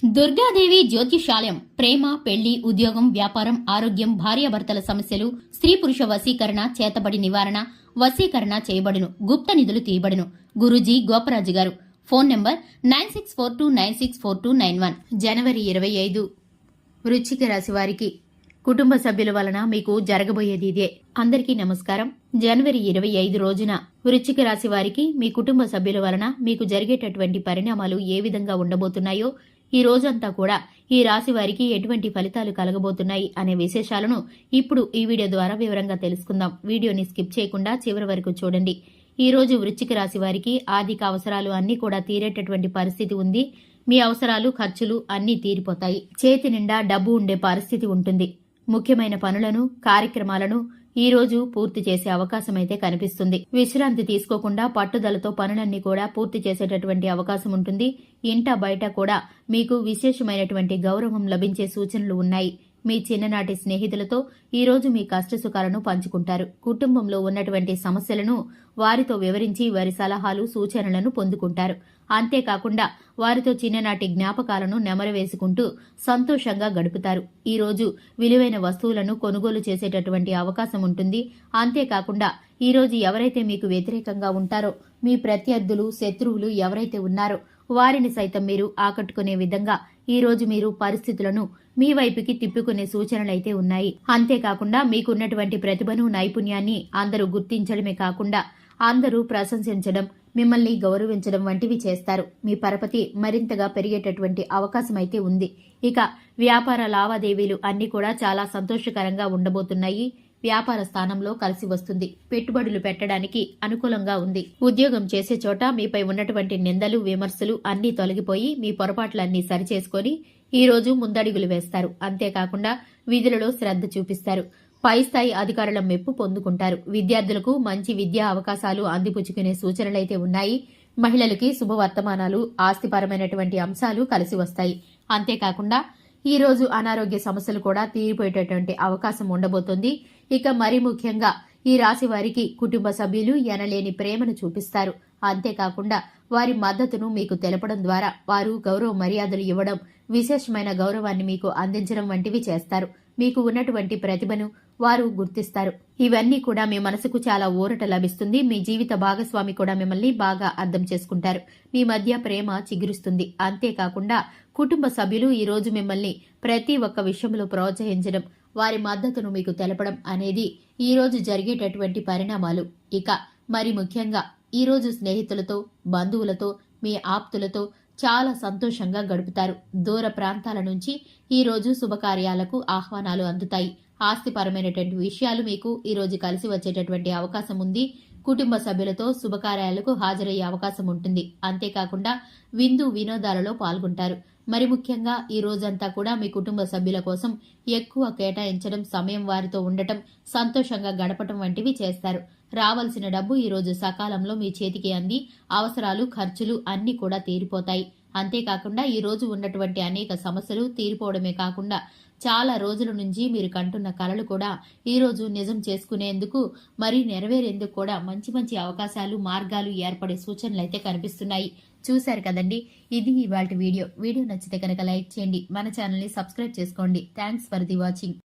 దుర్గాదేవి జ్యోతిషాలయం ప్రేమ, పెళ్లి, ఉద్యోగం, వ్యాపారం, ఆరోగ్యం, భార్యాభర్తల సమస్యలు, స్త్రీ పురుష వశీకరణ, చేతబడి నివారణ, వశీకరణ చేయబడును, గుప్త నిధులు తీయబడును. గురూజీ గోపరాజు గారు. Phone number 9642964291. జనవరి 25. వృశ్చిక రాశి వారికి కుటుంబ సభ్యుల వలన మీకు జరగబోయేది ఇదే. అందరికీ నమస్కారం. జనవరి 25 రోజున వృశ్చిక రాశి వారికి మీ కుటుంబ సభ్యుల వలన మీకు జరిగేటటువంటి పరిణామాలు ఏ విధంగా ఉండబోతున్నాయో, ఈ రోజంతా కూడా ఈ రాశి వారికి ఎటువంటి ఫలితాలు కలగబోతున్నాయి అనే విశేషాలను ఇప్పుడు ఈ వీడియో ద్వారా వివరంగా తెలుసుకుందాం. వీడియోని స్కిప్ చేయకుండా చివరి వరకు చూడండి. ఈ రోజు వృశ్చిక రాశి వారికి ఆర్థిక అవసరాలు అన్నీ కూడా తీరేటటువంటి పరిస్థితి ఉంది. మీ అవసరాలు, ఖర్చులు అన్నీ తీరిపోతాయి. చేతి నిండా డబ్బు ఉండే పరిస్థితి ఉంటుంది. ముఖ్యమైన పనులను, కార్యక్రమాలను ఈ రోజు పూర్తి చేసే అవకాశం అయితే కనిపిస్తుంది. విశ్రాంతి తీసుకోకుండా పట్టుదలతో పనులన్నీ కూడా పూర్తి చేసేటటువంటి అవకాశం ఉంటుంది. ఇంట బయట కూడా మీకు విశేషమైనటువంటి గౌరవం లభించే సూచనలు ఉన్నాయి. మీ చిన్ననాటి స్నేహితులతో ఈ రోజు మీ కష్టసుఖాలను పంచుకుంటారు. కుటుంబంలో ఉన్నటువంటి సమస్యలను వారితో వివరించి వారి సలహాలు, సూచనలను పొందుకుంటారు. అంతేకాకుండా వారితో చిన్ననాటి జ్ఞాపకాలను నెమరవేసుకుంటూ సంతోషంగా గడుపుతారు. ఈ రోజు విలువైన వస్తువులను కొనుగోలు చేసేటటువంటి అవకాశం ఉంటుంది. అంతేకాకుండా ఈ రోజు ఎవరైతే మీకు వ్యతిరేకంగా ఉంటారో, మీ ప్రత్యర్థులు, శత్రువులు ఎవరైతే ఉన్నారో వారిని సైతం మీరు ఆకట్టుకునే విధంగా ఈ రోజు మీరు పరిస్థితులను మీ వైపుకి తిప్పుకునే సూచనలైతే ఉన్నాయి. అంతేకాకుండా మీకున్నటువంటి ప్రతిభను, నైపుణ్యాన్ని అందరూ గుర్తించడమే కాకుండా అందరూ ప్రశంసించడం, మిమ్మల్ని గౌరవించడం వంటివి చేస్తారు. మీ పరపతి మరింతగా పెరిగేటటువంటి అవకాశం అయితే ఉంది. ఇక వ్యాపార లావాదేవీలు అన్ని కూడా చాలా సంతోషకరంగా ఉండబోతున్నాయి. వ్యాపార స్థానంలో కలిసి వస్తుంది. పెట్టుబడులు పెట్టడానికి అనుకూలంగా ఉంది. ఉద్యోగం చేసే చోట మీపై ఉన్నటువంటి నిందలు, విమర్శలు అన్నీ తొలగిపోయి మీ పొరపాట్లన్నీ సరిచేసుకొని ఈ రోజు ముందడుగులు వేస్తారు. అంతేకాకుండా విధులలో శ్రద్ధ చూపిస్తారు. పై స్థాయి అధికారుల మెప్పు పొందుకుంటారు. విద్యార్థులకు మంచి విద్యా అవకాశాలు అందిపుచ్చుకునే సూచనలైతే ఉన్నాయి. మహిళలకి శుభవర్తమానాలు, ఆస్తిపరమైనటువంటి అంశాలు కలిసి వస్తాయి. అంతేకాకుండా ఈ రోజు అనారోగ్య సమస్యలు కూడా తీరిపోయేటటువంటి అవకాశం ఉండబోతోంది. ఇక మరి ముఖ్యంగా ఈ రాశి వారికి కుటుంబ సభ్యులు ఎనలేని ప్రేమను చూపిస్తారు. అంతేకాకుండా వారి మద్దతును మీకు తెలపడం ద్వారా వారు గౌరవ మర్యాదలు ఇవ్వడం, విశేషమైన గౌరవాన్ని మీకు అందించడం వంటివి చేస్తారు. మీకు ఉన్నటువంటి ప్రతిభను వారు గుర్తిస్తారు. ఇవన్నీ కూడా మీ మనసుకు చాలా ఊరట లభిస్తుంది. మీ జీవిత భాగస్వామి కూడా మిమ్మల్ని బాగా అర్థం చేసుకుంటారు. మీ మధ్య ప్రేమ చిగురుస్తుంది. అంతేకాకుండా కుటుంబ సభ్యులు ఈ రోజు మిమ్మల్ని ప్రతి ఒక్క విషయంలో ప్రోత్సహించడం, వారి మద్దతును మీకు తెలపడం అనేది ఈ రోజు జరిగేటటువంటి పరిణామాలు. ఇక మరి ముఖ్యంగా ఈ రోజు స్నేహితులతో, బంధువులతో, మీ ఆప్తులతో చాలా సంతోషంగా గడుపుతారు. దూర ప్రాంతాల నుంచి ఈ రోజు శుభకార్యాలకు ఆహ్వానాలు అందుతాయి. ఆస్తిపరమైనటువంటి విషయాలు మీకు ఈ రోజు కలిసి వచ్చేటటువంటి అవకాశం ఉంది. కుటుంబ సభ్యులతో శుభకార్యాలకు హాజరయ్యే అవకాశం ఉంటుంది. అంతేకాకుండా విందు వినోదాలలో పాల్గొంటారు. మరి ముఖ్యంగా ఈ రోజంతా కూడా మీ కుటుంబ సభ్యుల కోసం ఎక్కువ కేటాయించడం, సమయం వారితో ఉండటం, సంతోషంగా గడపటం వంటివి చేస్తారు. రావాల్సిన డబ్బు ఈ రోజు సకాలంలో మీ చేతికి అంది అవసరాలు, ఖర్చులు అన్నీ కూడా తీరిపోతాయి. అంతేకాకుండా ఈ రోజు ఉన్నటువంటి అనేక సమస్యలు తీరిపోవడమే కాకుండా చాలా రోజుల నుంచి మీరు కంటున్న కలలు కూడా ఈ రోజు నిజం చేసుకునేందుకు, మరి నెరవేరేందుకు కూడా మంచి మంచి అవకాశాలు, మార్గాలు ఏర్పడే సూచనలు అయితే కనిపిస్తున్నాయి. చూశారు కదండి, ఇది ఇవాల్టి వీడియో. వీడియో నచ్చితే కనుక లైక్ చేయండి, మన ఛానల్ని సబ్స్క్రైబ్ చేసుకోండి. Thanks for the watching.